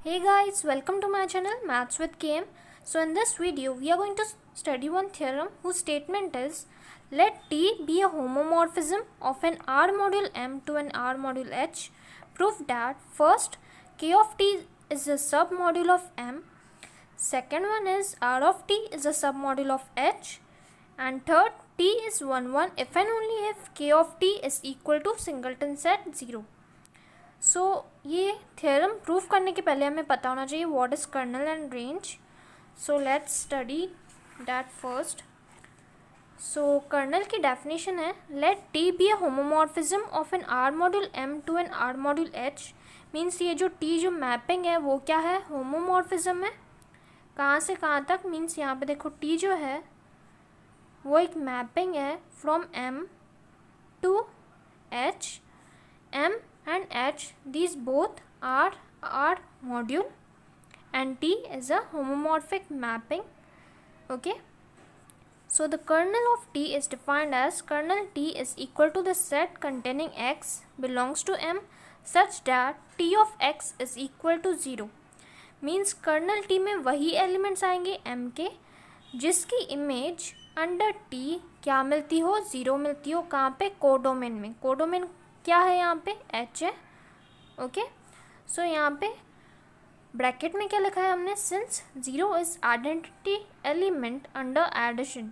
Hey guys, welcome to my channel Maths with KM. So in this video we are going to study one theorem whose statement is let T be a homomorphism of an R module M to an R module H. Prove that first K of T is a submodule of M. Second one is R of T is a submodule of H. And third T is 1 if and only if K of T is equal to singleton set 0. सो ये theorem proof करने के पहले हमें पता होना चाहिए what is kernel and range. So let's study that first. So kernel की definition है let T be a homomorphism of an R module M to an R module H. Means ये जो टी जो मैपिंग है वो क्या है, homomorphism है. कहाँ से कहाँ तक, मीन्स यहाँ पे देखो टी जो है वो एक मैपिंग है from M to H. M and H, these both are R module and T is a homomorphic mapping. Okay, so the kernel of T is defined as kernel T is equal to the set containing X belongs to M such that T of X is equal to 0. Means kernel T में वही elements आएंगे M के जिसकी image under T क्या मिलती हो, 0 मिलती हो. कहाँ पे, कोडोमेन में. कोडोमेन क्या है यहाँ पे, H है. ओके, सो यहाँ पे ब्रैकेट में क्या लिखा है हमने, since 0 is identity element under addition.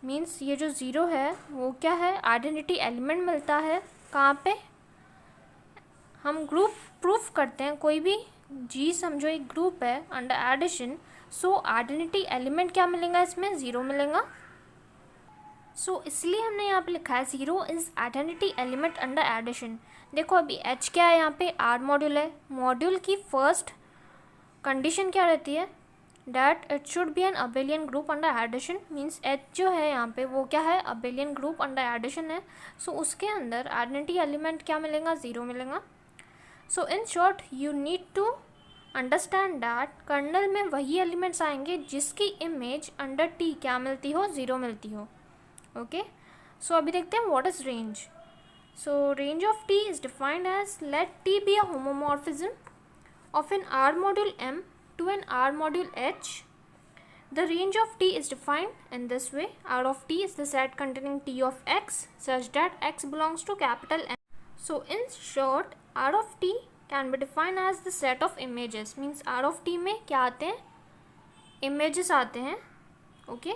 Means ये जो 0 है वो क्या है, आइडेंटिटी एलिमेंट मिलता है. कहाँ पे, हम ग्रुप प्रूफ करते हैं, कोई भी G समझो एक ग्रुप है under addition. So identity element क्या मिलेगा, इसमें 0 मिलेगा. सो इसलिए हमने यहाँ पे लिखा है 0 is identity element under addition. देखो अभी H क्या है, यहाँ पे R मॉड्यूल है. मॉड्यूल की फर्स्ट कंडीशन क्या रहती है, that it should be an abelian group under addition. Means H जो है यहाँ पे वो क्या है, अबेलियन ग्रुप अंडर एडिशन है. सो उसके अंदर आइडेंटिटी एलिमेंट क्या मिलेगा, 0 मिलेगा. So in short you need to understand that kernel में वही एलिमेंट्स आएंगे जिसकी इमेज अंडर T क्या मिलती हो, 0 मिलती हो. ओके, सो अभी देखते हैं what is range. So range of T is defined as let T be a homomorphism of an R module M to an R module H. The range of T is defined in this way. R of T is the set containing T of X such that X belongs to capital M. So in short, R of T can be defined as the set of images. Means R of T में क्या आते हैं, images आते हैं. Okay,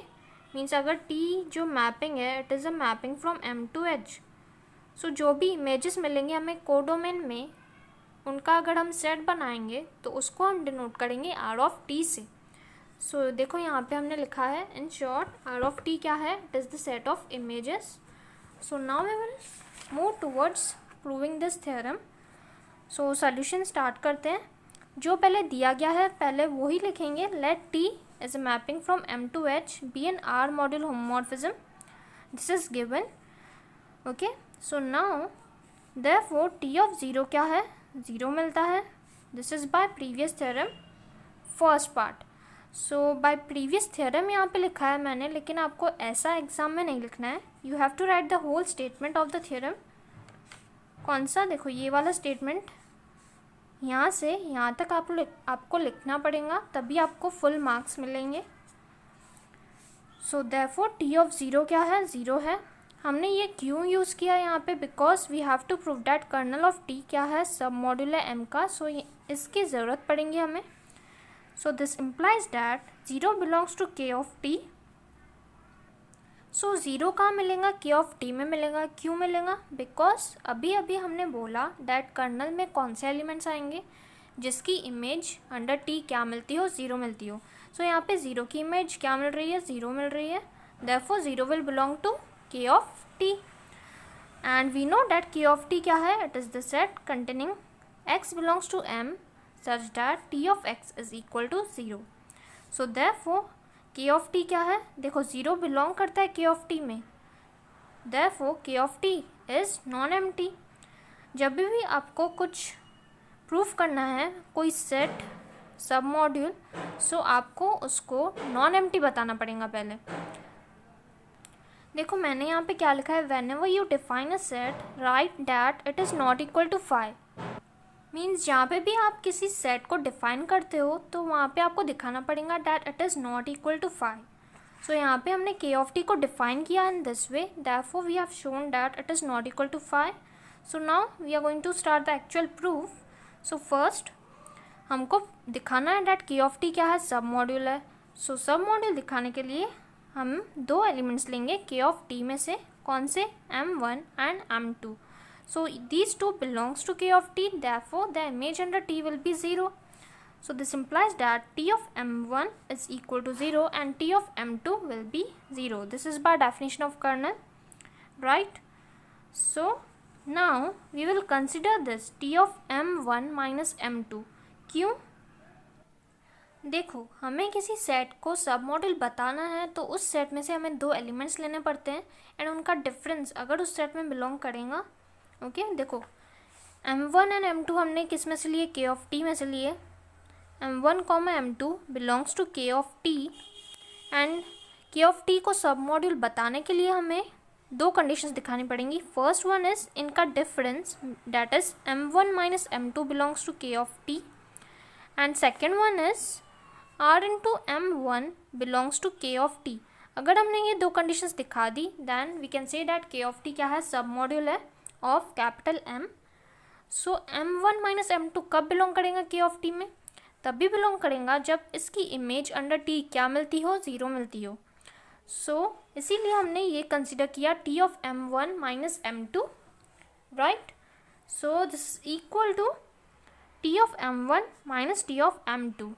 means अगर T जो mapping है it is a mapping from M to H. So जो भी इमेजेस मिलेंगे हमें कोडोमेन में, उनका अगर हम सेट बनाएंगे तो उसको हम डिनोट करेंगे R ऑफ T से. सो देखो यहाँ पे हमने लिखा है in short R of T क्या है, it is the set of images. So now we will move towards proving this theorem. So solution start करते हैं. जो पहले दिया गया है पहले वही लिखेंगे. Let T is a mapping from M to H be an R module homomorphism. This is given. Okay, so now therefore T of 0 क्या है, 0 मिलता है. This is by previous theorem first part. So by previous theorem यहाँ पे लिखा है मैंने, लेकिन आपको ऐसा एग्जाम में नहीं लिखना है. You have to write the whole statement of the theorem. कौन सा, देखो ये वाला स्टेटमेंट यहाँ से यहाँ तक आपको लिखना पड़ेगा, तभी आपको फुल मार्क्स मिलेंगे. सो देयरफॉर T ऑफ 0 क्या है, 0 है. हमने ये क्यों यूज़ किया यहाँ पे, because we have to prove that kernel of T क्या है, सब मॉड्यूल है M का. सो इसकी ज़रूरत पड़ेंगी हमें. So this implies that 0 belongs to K of T. So 0 कहाँ मिलेगा, K ऑफ T में मिलेगा. क्यों मिलेगा, बिकॉज अभी अभी हमने बोला दैट कर्नल में कौन से एलिमेंट्स आएंगे जिसकी इमेज अंडर T क्या मिलती हो, 0 मिलती हो. सो यहाँ पे 0 की इमेज क्या मिल रही है, 0 मिल रही है. Therefore 0 will belong to K of T. And we know that K of T क्या है, it is the set containing X belongs to M such that T of X is equal to 0. So therefore K of T क्या है, देखो 0 belong करता है K of T में. Therefore K of T is non empty. जब भी आपको कुछ प्रूफ करना है, कोई सेट सब मॉड्यूल, सो आपको उसको नॉन एम्प्टी बताना पड़ेगा पहले. देखो मैंने यहाँ पे क्या लिखा है, whenever you define a set right that it is not equal to 5. Means जहाँ पे भी आप किसी सेट को डिफाइन करते हो तो वहाँ पे आपको दिखाना पड़ेगा that it is not equal to 5. So यहाँ पे हमने के ऑफ टी को डिफाइन किया in this way, therefore we have shown that it is not equal to 5. So now we are going to start the actual proof. So first हमको दिखाना है that K of T क्या है, submodule है. सो सब module दिखाने के लिए हम दो एलिमेंट्स लेंगे के ऑफ टी में से. कौन से? m1 and m2. So these two belongs to K of t, therefore the image under t will be 0. So this implies that t of m1 is equal to 0 and t of m2 will be 0. This is by definition of kernel, right? So now we will consider this t of m1 minus m2. क्यों? देखो, हमें किसी set को सब module बताना है तो उस सेट में से हमें दो एलिमेंट्स लेने पड़ते हैं एंड उनका डिफरेंस अगर उस सेट में बिलोंग करेगा. ओके देखो m1 एंड m2 हमने किस में से लिए? के ऑफ टी में से लिए. m1 m2 belongs to K of T and के ऑफ टी को सब मॉड्यूल बताने के लिए हमें दो कंडीशंस दिखानी पड़ेंगी. फर्स्ट वन इज़ इनका difference, that is m1 minus m2 belongs to K of T, and second one is r into m1 belongs to K of T. अगर हमने ये दो कंडीशंस दिखा दी then we can say that K of T क्या है? Submodule है of capital M. So m1 minus m2 कब बिलोंग करेगा के ऑफ टी में? तब भी बिलोंग करेगा जब इसकी इमेज अंडर t क्या मिलती हो? 0 मिलती हो. सो इसीलिए हमने ये कंसिडर किया t of m1 minus m2, right? So this is equal to t of m1 minus t of m2.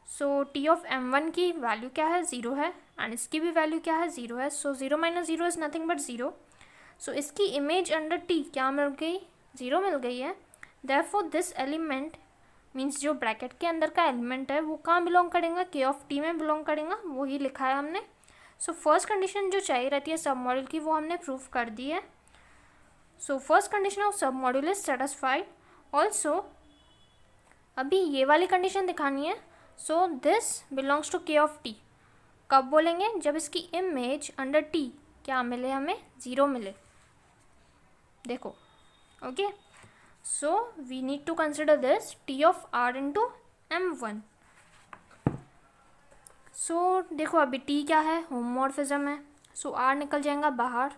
So t of m1 की वैल्यू क्या है? 0 है एंड इसकी भी वैल्यू क्या है? 0 है. सो 0 minus 0 is nothing but 0. So इसकी इमेज अंडर टी क्या मिल गई? 0 मिल गई है. देयरफॉर दिस एलिमेंट मीन्स जो ब्रैकेट के अंदर का एलिमेंट है वो कहाँ बिलोंग करेगा? के ऑफ टी में बिलोंग करेगा. वही लिखा है हमने. सो फर्स्ट कंडीशन जो चाहिए रहती है सब मॉड्यूल की वो हमने प्रूफ कर दी है. सो फर्स्ट कंडीशन ऑफ सब मॉड्यूल इज सेटिस्फाइड. ऑल्सो अभी ये वाली कंडीशन दिखानी है. So this belongs to K of T. कब बोलेंगे? जब इसकी इमेज अंडर टी क्या मिले? हमें 0 मिले. देखो, okay. So we need to consider this T of r into m1. So देखो अभी टी क्या है? होमोमॉर्फिज्म है. सो r निकल जाएगा बाहर,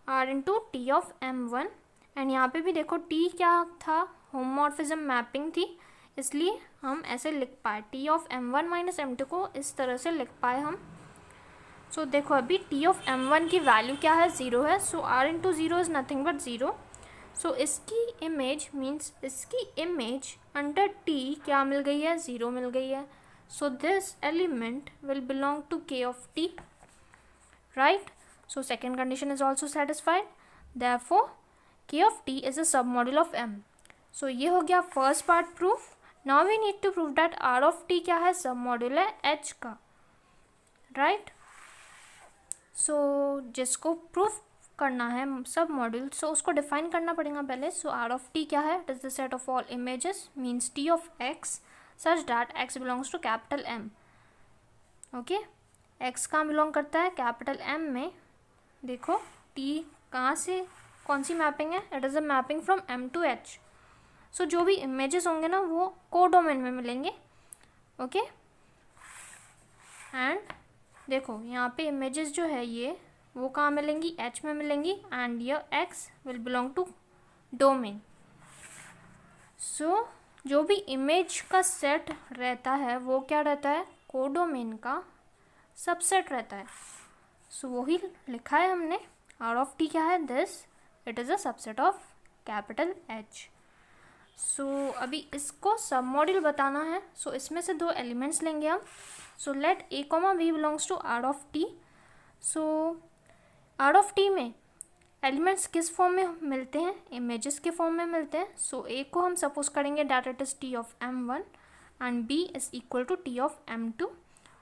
r into T of m1. And यहाँ पे भी देखो टी क्या था? होमोमॉर्फिज्म मैपिंग थी, इसलिए हम ऐसे लिख पाए. T of m1 minus m2 को इस तरह से लिख पाए हम. सो देखो अभी टी ऑफ m1 की वैल्यू क्या है? 0 है. So r into 0 is nothing but 0. So इसकी इमेज मीन्स इसकी इमेज अंडर टी क्या मिल गई है? 0 मिल गई है. So this element will belong to K of T, right? So second condition is also satisfied. Therefore K of T is a submodule of m. So ये हो गया first part proof. Now we need to prove that r of T क्या है? Submodule है h का, right? सो जिसको proof करना है सब मॉड्यूल, सो उसको डिफाइन करना पड़ेगा पहले. सो r ऑफ t क्या है? It is the set of all images means t of x such that x belongs to capital M. Okay, x कहाँ बिलोंग करता है? कैपिटल M में. देखो t कहाँ से कौन सी मैपिंग है? It is a mapping from M to H. So जो भी इमेजेस होंगे ना वो कोडोमेन में मिलेंगे. ओके, एंड देखो यहाँ पे इमेजेस जो है ये वो कहाँ मिलेंगी? H में मिलेंगी एंड ये X will belong to domain. So जो भी इमेज का सेट रहता है वो क्या रहता है? कोडोमेन का सबसेट रहता है. सो वही लिखा है हमने. r ऑफ t क्या है? This it is a subset of capital H. सो अभी इसको सब मॉड्यूल बताना है. सो इसमें से दो एलिमेंट्स लेंगे हम. So let a, b belongs to r of t. So r of t में एलिमेंट्स किस फॉर्म में मिलते हैं? इमेजेस के फॉर्म में मिलते हैं. सो a को हम सपोज करेंगे that it is t of m1 and b is equal to t of m2,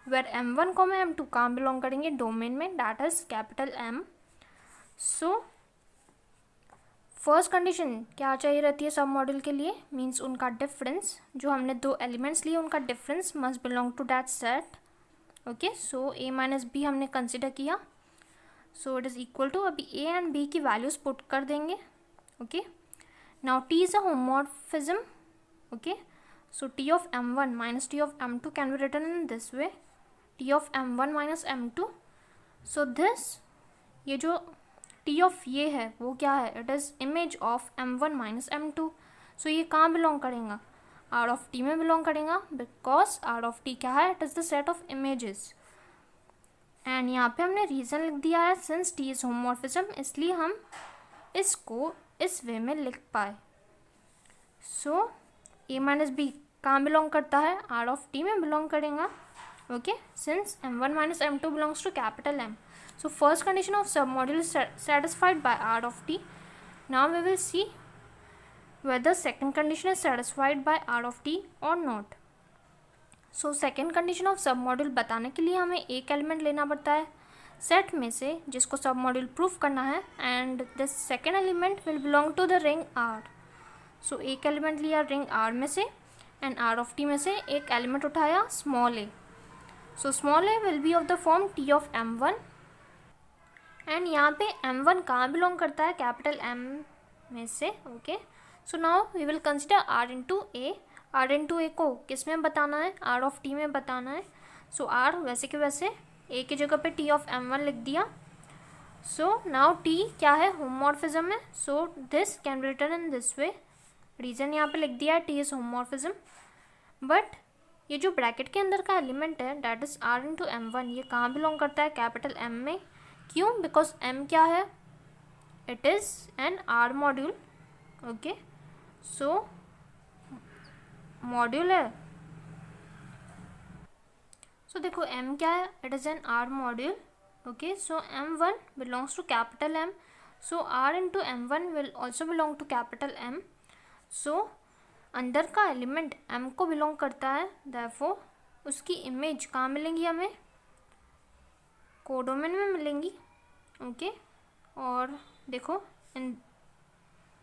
where m1 m2 कहाँ बिलोंग करेंगे? डोमेन में, that is capital M. So first condition क्या चाहिए रहती है सब मॉड्यूल के लिए? मीन्स उनका डिफरेंस, जो हमने दो एलिमेंट्स लिए उनका difference must belong to that set. Okay, so a minus b हमने कंसिडर किया. So it is equal to, अभी a एंड b की वैल्यूज़ पुट कर देंगे. ओके, Now T is a homomorphism. Okay, so T of m1 minus T of m2 can be written in this way, T of m1 minus m2. So this, ये जो T of ये है वो क्या है, it is image of m1 minus m2. सो ये कहाँ belong करेगा, R of T में बिलोंग करेगा, बिकॉज R of T क्या है, it is the set of images. And यहाँ पे हमने रीज़न लिख दिया है, सिंस T इज़ होमोमॉर्फिज्म, इसलिए हम इसको इस वे में लिख पाए. सो A माइनस बी कहाँ बिलोंग करता है, R of T में बिलोंग करेगा. Okay, since m1 minus m2 belongs to capital M. So first condition of submodule is satisfied by R of T. Now we will see whether second condition is satisfied by R of T or not. So second condition of submodule बताने के लिए हमें एक element लेना पड़ता है set में से जिसको सबमॉड्यूल प्रूफ करना है, and this second element will belong to the ring R. So एक एलिमेंट लिया रिंग R में से, एंड R of T में से एक एलिमेंट उठाया small a. So small a will be of the form T of m1. And यहाँ पे m1 कहाँ बिलोंग करता है, कैपिटल M में से. Okay, so now we will consider R into a. R into a को किस में बताना है, R of T में बताना है. सो R वैसे के वैसे A की जगह पे T of m1 लिख दिया. सो नाउ T क्या है, होमोमॉर्फिज्म है. So this can be written in this way. Reason यहाँ पे लिख दिया है T इज़ होमोमॉर्फिज्म. बट ये जो ब्रैकेट के अंदर का एलिमेंट है that is R into m1, ये कहाँ बिलोंग करता है, कैपिटल M में. क्यों, बिकॉज M क्या है, it is an R module. Okay, so module है. सो देखो M क्या है, it is an R module. Okay, so m1 belongs to capital M. So R into m1 will also belong to capital M. So अंदर का element M को belong करता है, therefore उसकी इमेज कहाँ मिलेंगी हमें, कोडोमेन में मिलेंगी. ओके, और देखो इन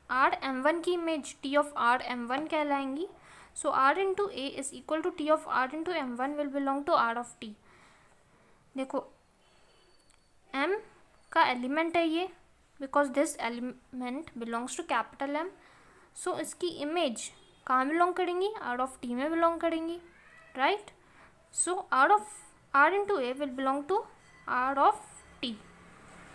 R m1 की image T of R m1 कहलाएंगी. So R into a is equal to T of R into m1 will belong to R of T. देखो M का एलिमेंट है ये, because this element belongs to capital M. So इसकी image कहाँ belong करेंगी, R of T में belong करेंगी, right. So R into a will belong to R of T.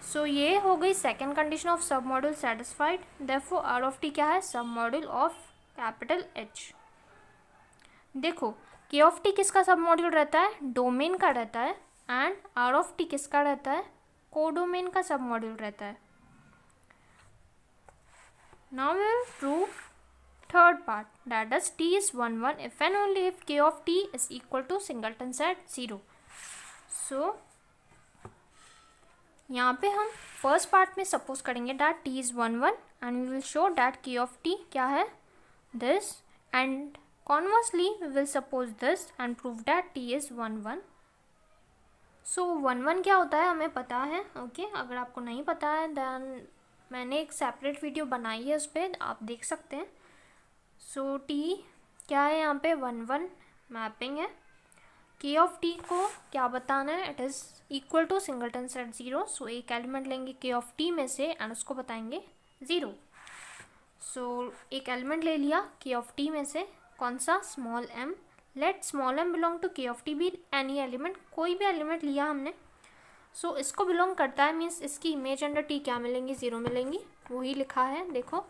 So ये हो गई सेकेंड कंडीशन ऑफ सब module satisfied. Therefore R of T क्या है, submodule of capital H. देखो K of T किसका सब मॉड्यूल रहता है, डोमेन का रहता है, एंड R of T किसका रहता है, कोडोमेन का सब मॉड्यूल रहता है. Now we will prove third part, that is T is 1 1 if and only if K of T is equal to singleton set 0. So यहाँ पे हम फर्स्ट पार्ट में सपोज करेंगे that T is 1 1 and we will show that K of T क्या है, this, and conversely we will suppose this and prove that T is 1 1. So 1 1 क्या होता है हमें पता है. ओके, अगर आपको नहीं पता है देन मैंने एक सेपरेट वीडियो बनाई है, उस पर आप देख सकते हैं. सो T क्या है, यहाँ पे 1 1 मैपिंग है. K of T को क्या बताना है, it is equal to singleton set 0. So एक एलिमेंट लेंगे K of T में से एंड उसको बताएंगे 0. सो एक एलिमेंट ले लिया K of T में से, कौन सा, small m. Let small m belong to K of T be any element, कोई भी एलिमेंट लिया हमने. सो इसको बिलोंग करता है, मीन्स इसकी इमेज अंडर T क्या मिलेंगी, 0 मिलेंगी. वही लिखा है, देखो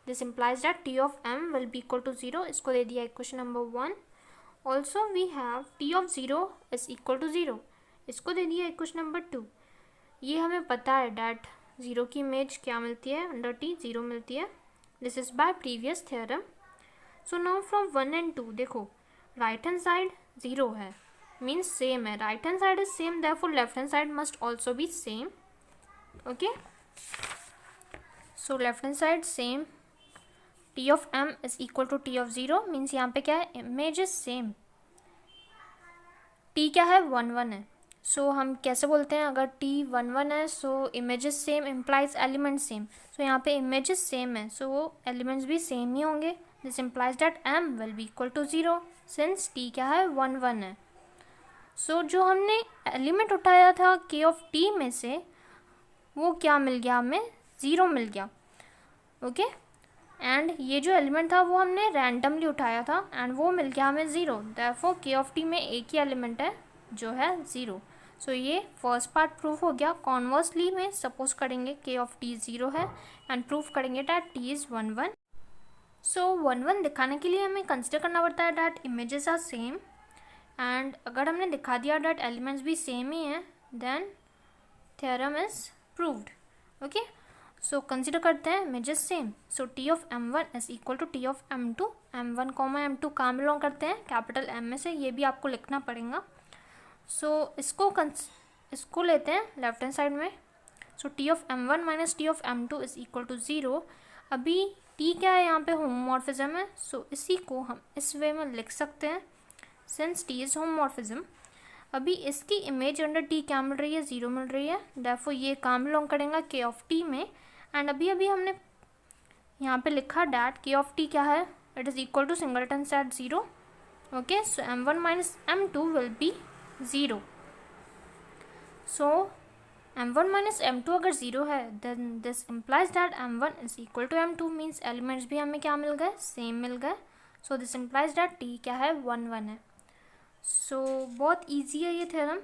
this implies that T of m will be equal to 0. इसको दे दिया equation number 1. Also we have T of 0 is equal to 0. इसको दे दिया इक्वेशन नंबर 2. ये हमें पता है डैट 0 की इमेज क्या मिलती है, अंडर T 0 मिलती है. This is by previous theorem. So now from 1 and 2 देखो राइट हैंड साइड 0 है, मीन्स सेम है. Right hand side is same, therefore left hand side must also be same. Okay, so left hand side same. T of m is equal to T of 0 means यहाँ पे क्या है, image is same. T क्या है, 1 1 है. सो हम कैसे बोलते हैं, अगर T 1 1 है so image is same implies element same. So यहाँ पे इमेज इज सेम है, सो एलिमेंट्स भी सेम ही होंगे. This implies that m will be equal to 0 since T क्या है, 1 1 है. सो जो हमने एलिमेंट उठाया था K of T में से वो क्या मिल गया, हमें 0 मिल गया. ओके, एंड ये जो एलिमेंट था वो हमने रैंडमली उठाया था एंड वो मिल गया हमें 0। देयरफॉर के ऑफ टी में एक ही एलिमेंट है जो है 0। सो ये फर्स्ट पार्ट प्रूफ हो गया। कॉन्वर्सली में सपोज करेंगे के ऑफ टी 0 है एंड प्रूफ करेंगे डैट टी इज़ 1 1। सो 1 1 दिखाने के लिए हमें कंसिडर करना पड़ता है that images are same, and अगर हमने दिखा दिया डैट एलिमेंट्स भी सेम ही हैं then theorem is proved. Okay, so consider करते हैं images same. So T of m1 is equal to T of m2। m1 comma m2 कहाँ बिलोंग करते हैं, कैपिटल M में से, ये भी आपको लिखना पड़ेगा। सो इसको लेते हैं लेफ्ट हैंड साइड में। So T of m1 minus T of m2 is equal to 0। अभी टी क्या है यहाँ पे, होमोमॉर्फिज्म है। सो इसी को हम इस वे में लिख सकते हैं सिंस टी इज होमोमॉर्फिज्म। अभी इसकी इमेज अंडर टी क्या मिल रही है, 0 मिल रही है। देयरफॉर ये कहाँ बिलोंग करेगा, के ऑफ टी में। एंड अभी हमने यहाँ पे लिखा डैट के ऑफ टी क्या है, it is equal to singleton set 0। Okay, so m1 minus m2 will be 0। So m1 minus m2 अगर 0 है then this implies that m1 is equal to m2, means elements भी हमें क्या मिल गए, सेम मिल गए। So this implies that t क्या है, 1 1 है। सो बहुत ईजी है ये थ्योरम,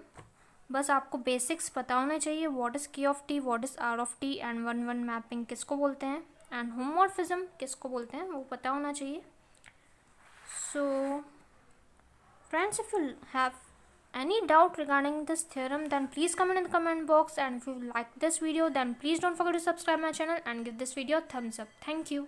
बस आपको बेसिक्स पता होने चाहिए। What is K of T, what is R of T and 1 1 mapping किसको बोलते हैं एंड होमोमॉर्फिज्म किसको बोलते हैं, वो पता होना चाहिए। So friends, if you have any doubt regarding this theorem then please comment in the comment box, and if you like this video then please don't forget to subscribe my channel and give this video a thumbs up. Thank you.